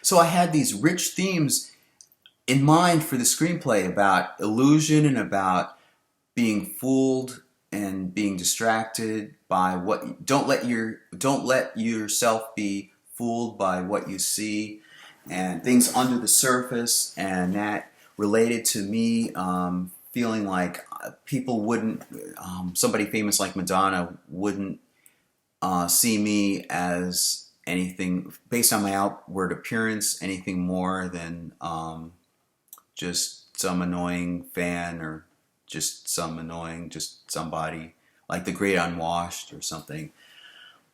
So I had these rich themes in mind for the screenplay about illusion and about being fooled and being distracted by what don't let yourself be fooled by what you see and things under the surface, and that related to me feeling like people wouldn't somebody famous like Madonna wouldn't see me as anything based on my outward appearance, anything more than just some annoying fan or just somebody like the Great Unwashed or something.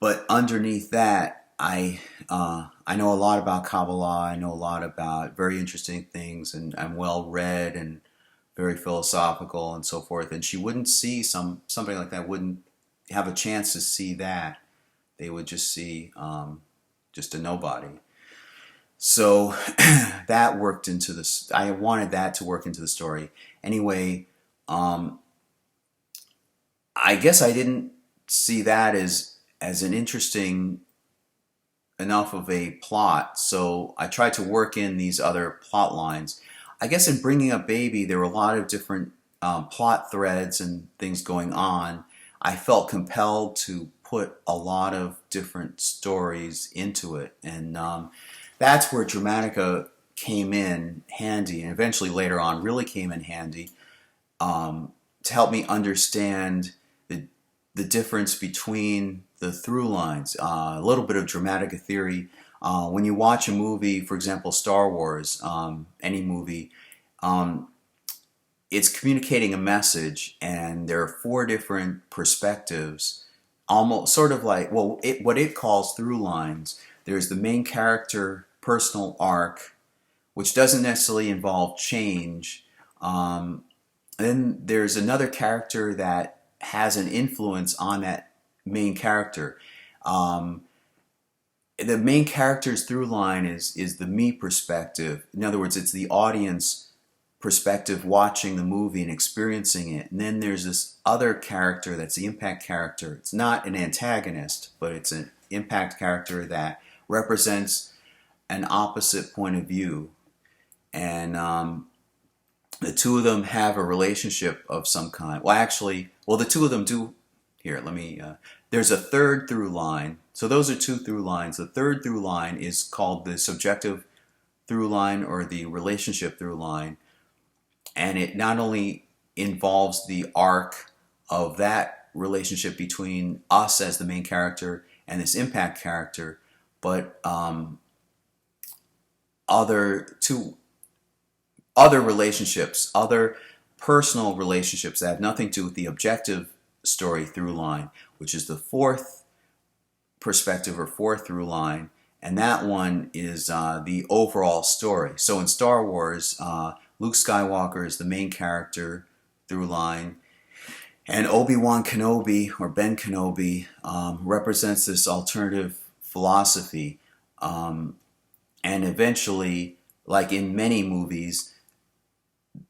But underneath that, I know a lot about Kabbalah. I know a lot about very interesting things, and I'm well read and very philosophical and so forth. And she wouldn't see somebody like that wouldn't have a chance to see that. They would just see just a nobody. So that worked into this. I wanted that to work into the story. Anyway, I guess I didn't see that as an interesting enough of a plot, so I tried to work in these other plot lines. I guess in Bringing Up Baby, there were a lot of different plot threads and things going on. I felt compelled to put a lot of different stories into it, and that's where Dramatica came in handy, and eventually later on really came in handy to help me understand the difference between the through lines. A little bit of Dramatica theory. When you watch a movie, for example, Star Wars, any movie, it's communicating a message, and there are four different perspectives, almost sort of like, well, what it calls through lines. There's the main character personal arc, which doesn't necessarily involve change. Then there's another character that has an influence on that main character. The main character's through line is the me perspective. In other words, it's the audience perspective watching the movie and experiencing it. And then there's this other character that's the impact character. It's not an antagonist, but it's an impact character that represents an opposite point of view. And the two of them have a relationship of some kind. Well, actually, the two of them do. Here, let me. There's a third through line. So those are two through lines. The third through line is called the subjective through line or the relationship through line. And it not only involves the arc of that relationship between us as the main character and this impact character, but other relationships, other personal relationships that have nothing to do with the objective story through line, which is the fourth perspective or fourth through line, and that one is the overall story. So in Star Wars, Luke Skywalker is the main character through line, and Obi-Wan Kenobi, or Ben Kenobi, represents this alternative philosophy, and eventually, like in many movies,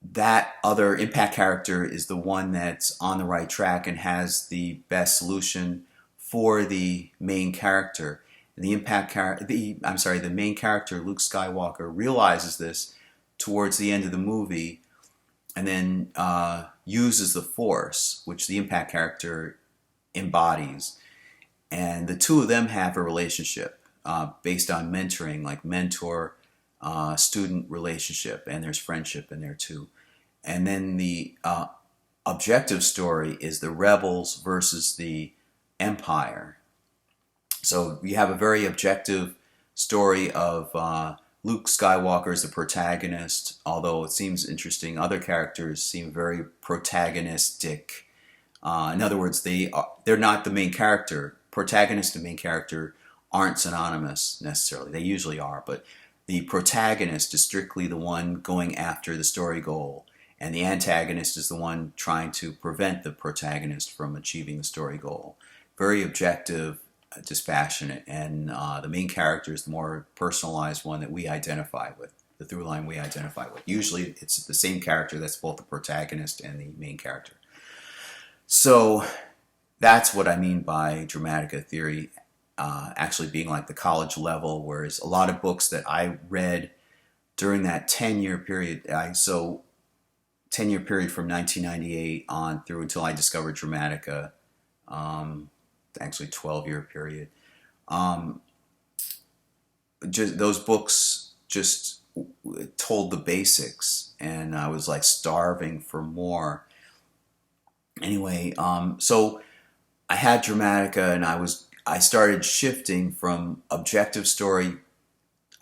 that other impact character is the one that's on the right track and has the best solution for the main character. The main character, Luke Skywalker, realizes this towards the end of the movie, and then uses the Force, which the impact character embodies. And the two of them have a relationship based on mentoring, like mentor-student relationship, and there's friendship in there too. And then the objective story is the rebels versus the Empire. So you have a very objective story of Luke Skywalker as the protagonist, although it seems interesting. Other characters seem very protagonistic. In other words, they're not the main character. Protagonist and main character aren't synonymous necessarily. They usually are, but the protagonist is strictly the one going after the story goal, and the antagonist is the one trying to prevent the protagonist from achieving the story goal. Very objective, dispassionate, and the main character is the more personalized one that we identify with, the through line we identify with. Usually it's the same character that's both the protagonist and the main character. So that's what I mean by Dramatica theory. actually being like the college level, whereas a lot of books that I read during that 10-year period, 10-year period from 1998 on through until I discovered Dramatica, actually 12-year period. Just those books just told the basics, and I was like starving for more. Anyway, so I had Dramatica, and I started shifting from objective story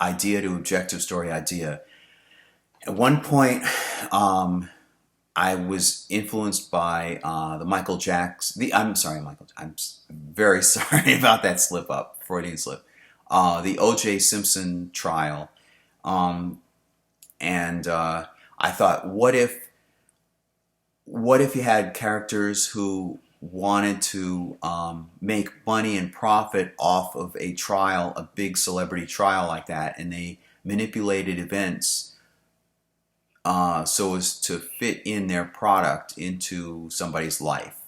idea to objective story idea. At one point, I was influenced by the Michael Jackson. I'm sorry, Michael. I'm very sorry about that slip up, Freudian slip. The O.J. Simpson trial, and I thought, what if you had characters who wanted to make money and profit off of a trial, a big celebrity trial like that, and they manipulated events so as to fit in their product into somebody's life.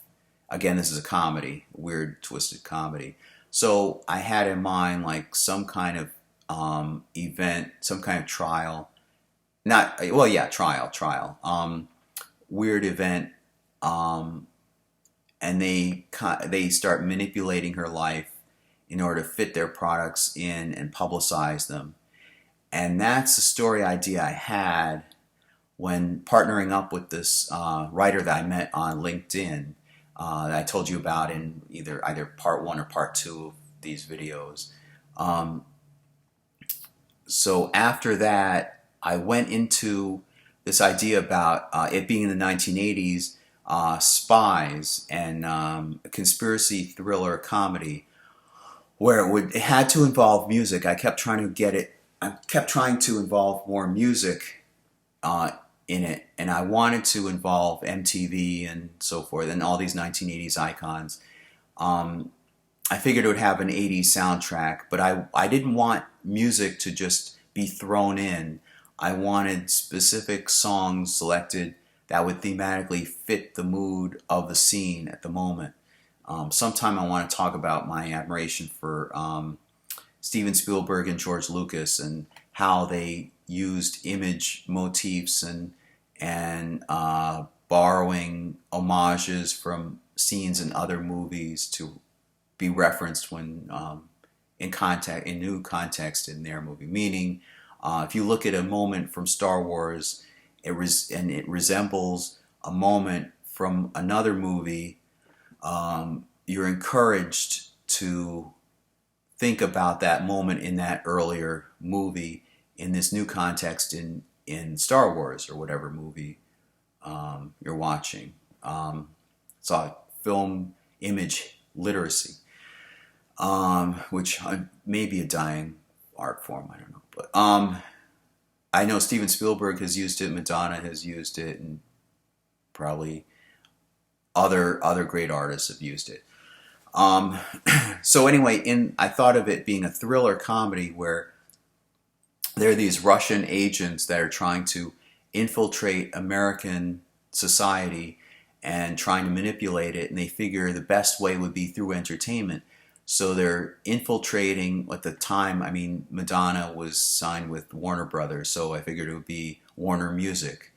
Again, this is a comedy, weird, twisted comedy. So I had in mind like some kind of event, some kind of trial. Trial. Weird event. And they start manipulating her life in order to fit their products in and publicize them. And that's the story idea I had when partnering up with this writer that I met on LinkedIn that I told you about in either part 1 or part 2 of these videos. So after that, I went into this idea about it being in the 1980s, spies and a conspiracy thriller comedy, where it had to involve music. I kept trying to involve more music in it, and I wanted to involve MTV and so forth, and all these 1980s icons. I figured it would have an 80s soundtrack, but I didn't want music to just be thrown in. I wanted specific songs selected that would thematically fit the mood of the scene at the moment. Sometime I want to talk about my admiration for Steven Spielberg and George Lucas and how they used image motifs and borrowing homages from scenes in other movies to be referenced when in new context in their movie. Meaning, if you look at a moment from Star Wars, it resembles a moment from another movie, you're encouraged to think about that moment in that earlier movie in this new context in Star Wars or whatever movie you're watching. It's film image literacy, which may be a dying art form, I don't know. But I know Steven Spielberg has used it, Madonna has used it, and probably other great artists have used it. So anyway, I thought of it being a thriller comedy where there are these Russian agents that are trying to infiltrate American society and trying to manipulate it, and they figure the best way would be through entertainment. So they're infiltrating. At the time, I mean, Madonna was signed with Warner Brothers, so I figured it would be Warner Music.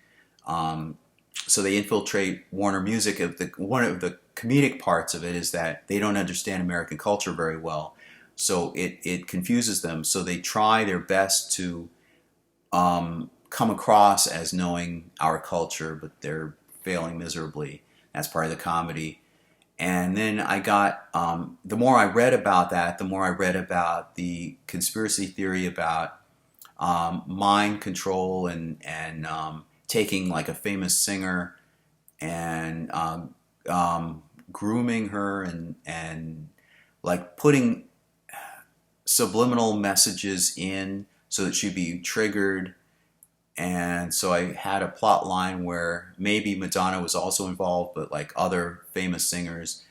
So they infiltrate Warner Music. One of the comedic parts of it is that they don't understand American culture very well, so it confuses them. So they try their best to come across as knowing our culture, but they're failing miserably. That's part of the comedy. And then I got, the more I read about that, the more I read about the conspiracy theory about mind control and taking like a famous singer and grooming her and like putting subliminal messages in so that she'd be triggered. And so I had a plot line where maybe Madonna was also involved, but like other famous singers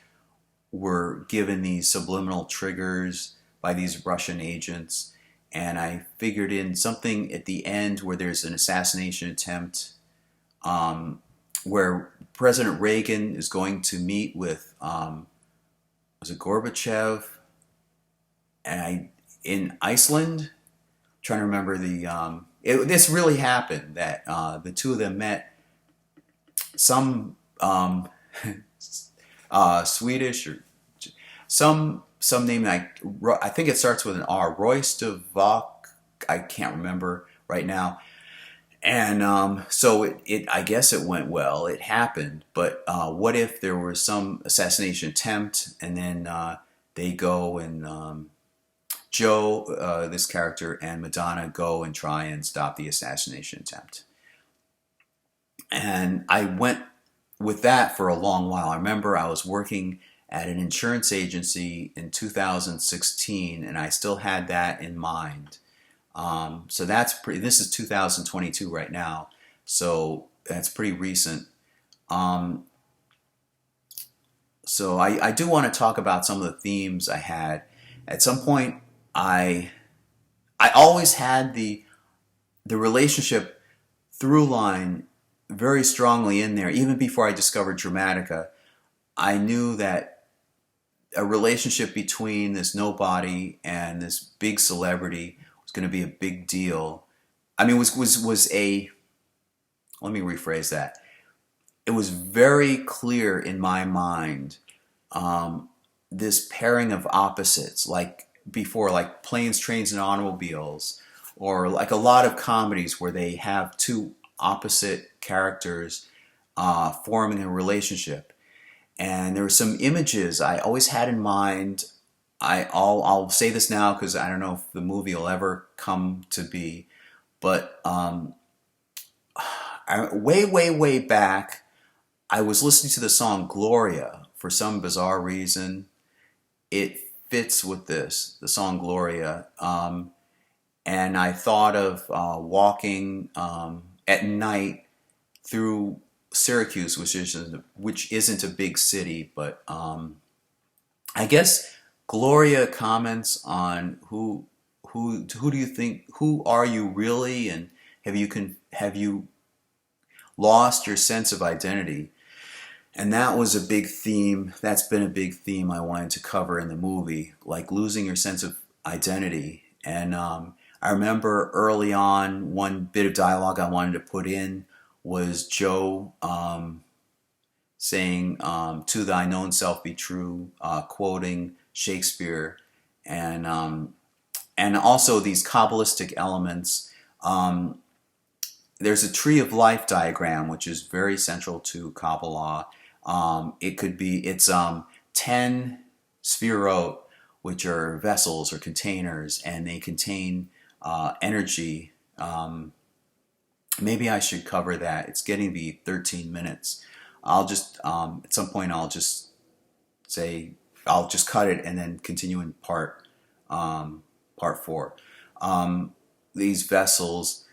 were given these subliminal triggers by these Russian agents. And I figured in something at the end where there's an assassination attempt, where President Reagan is going to meet with, was it Gorbachev? and in Iceland, trying to remember this really happened that the two of them met some Swedish or some name I think it starts with an R. Roystavak. I can't remember right now. And so I guess it went well. It happened. But what if there was some assassination attempt, and then they go and Joe, this character, and Madonna go and try and stop the assassination attempt. And I went with that for a long while. I remember I was working at an insurance agency in 2016, and I still had that in mind. So that's this is 2022 right now, so that's pretty recent. So I do want to talk about some of the themes I had. At some point, I always had the relationship through line very strongly in there. Even before I discovered Dramatica, I knew that a relationship between this nobody and this big celebrity was going to be a big deal. I mean, was a, let me rephrase that. It was very clear in my mind, this pairing of opposites, like before, like Planes, Trains, and Automobiles, or like a lot of comedies where they have two opposite characters forming a relationship. And there were some images I always had in mind. I'll say this now because I don't know if the movie will ever come to be, but way back, I was listening to the song Gloria for some bizarre reason. It fits with this, the song Gloria, and I thought of walking at night through Syracuse, which isn't a big city, but I guess Gloria comments on who do you think, who are you really, and have you lost your sense of identity? And that was a big theme. That's been a big theme I wanted to cover in the movie, like losing your sense of identity. And I remember early on, one bit of dialogue I wanted to put in was Joe saying, "To thine own self be true," quoting Shakespeare, and also these Kabbalistic elements. There's a tree of life diagram, which is very central to Kabbalah. It's 10 sphirot, which are vessels or containers, and they contain energy. Maybe I should cover that. It's getting to be 13 minutes. I'll just, at some point, I'll just cut it and then continue in part 4. These vessels,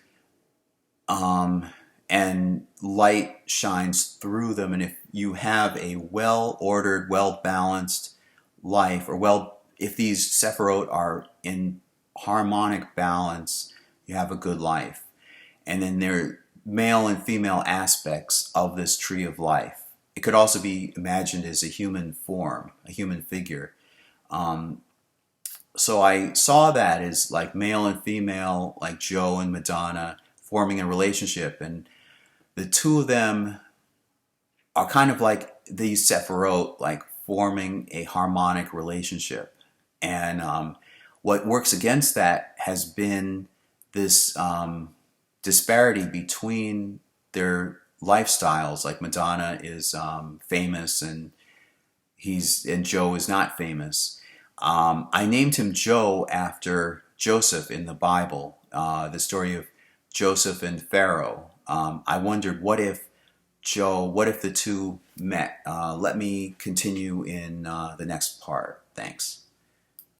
and light shines through them. And if you have a well-ordered, well-balanced life, or if these Sephirot are in harmonic balance, you have a good life. And then there are male and female aspects of this tree of life. It could also be imagined as a human form, a human figure. So I saw that as like male and female, like Joe and Madonna, forming a relationship, and the two of them are kind of like these Sephirot, like forming a harmonic relationship. And what works against that has been this disparity between their lifestyles. Like Madonna is famous, and Joe is not famous. I named him Joe after Joseph in the Bible, the story of Joseph and Pharaoh. I wondered, what if the two met? Let me continue in the next part. Thanks.